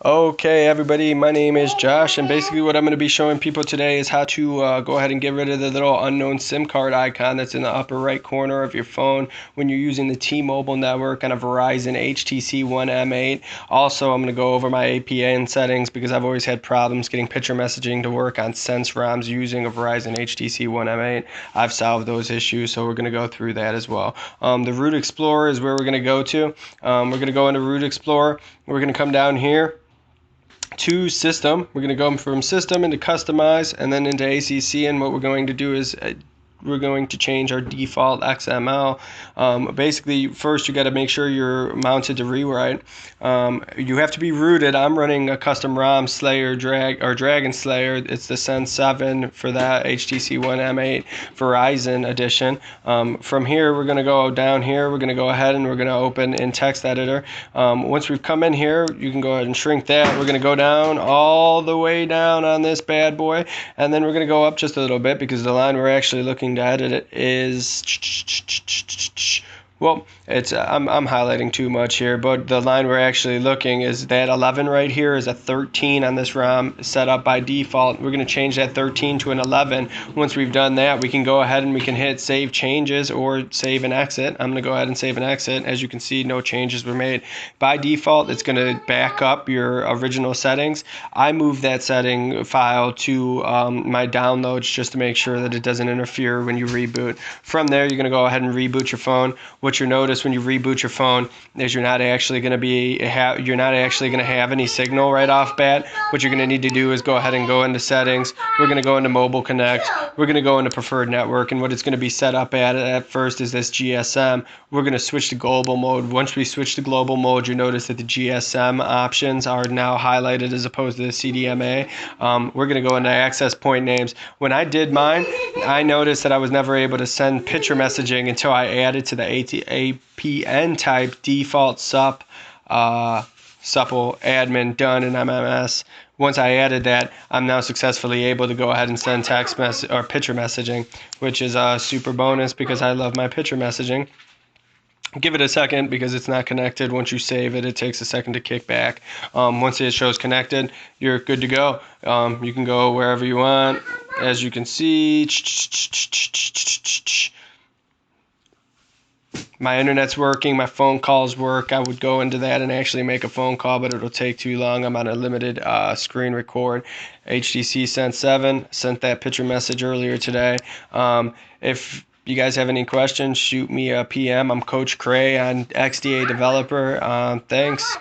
Okay, everybody, my name is Josh, and basically what I'm going to be showing people today is how to go ahead and get rid of the little unknown SIM card icon that's in the upper right corner of your phone when you're using the T-Mobile network on a Verizon HTC One M8. Also, I'm going to go over my APN settings because I've always had problems getting picture messaging to work on Sense ROMs using a Verizon HTC One M8. I've solved those issues, so we're going to go through that as well. The Root Explorer is where we're going to go to. We're going to go into Root Explorer. We're going to come down here to system. We're going to go from system into customize and then into ACC, and what we're going to do is we're going to change our default XML. Basically, first you got to make sure you're mounted to rewrite. You have to be rooted. I'm running a custom ROM Slayer Dragon Slayer. It's the Sense 7 for that HTC One M8 Verizon edition. From here, we're going to go down here. We're going to go ahead and we're going to open in text editor. Once we've come in here, you can go ahead and shrink that. We're going to go down all the way down on this bad boy, and then we're going to go up just a little bit because the line we're actually looking to edit it is, well, it's I'm highlighting too much here, but the line we're actually looking is that 11 right here is a 13 on this ROM set up by default. We're going to change that 13 to an 11. Once we've done that, we can go ahead and we can hit save changes or save and exit. I'm going to go ahead and save and exit. As you can see, no changes were made. By default, it's going to back up your original settings. I moved that setting file to my downloads just to make sure that it doesn't interfere when you reboot. From there, you're going to go ahead and reboot your phone. What you'll notice when you reboot your phone is you're not actually going to have any signal right off bat. What you're going to need to do is go ahead and go into settings. We're going to go into mobile connect. We're going to go into preferred network, and what it's going to be set up at first is this GSM. We're going to switch to global mode. Once we switch to global mode, you notice that the GSM options are now highlighted as opposed to the CDMA. We're going to go into access point names. When I did mine, I noticed that I was never able to send picture messaging until I added to the APN type default supple admin done in MMS. Once I added that, I'm now successfully able to go ahead and send text message or picture messaging, which is a super bonus because I love my picture messaging. Give it a second because it's not connected. Once you save it, it takes a second to kick back. Once it shows connected, you're good to go. You can go wherever you want. As you can see, my internet's working, my phone calls work. I would go into that and actually make a phone call, but it'll take too long. I'm on a limited screen record. HTC Sense 7, sent that picture message earlier today. If you guys have any questions, shoot me a PM. I'm Coach Cray on XDA Developer. Thanks.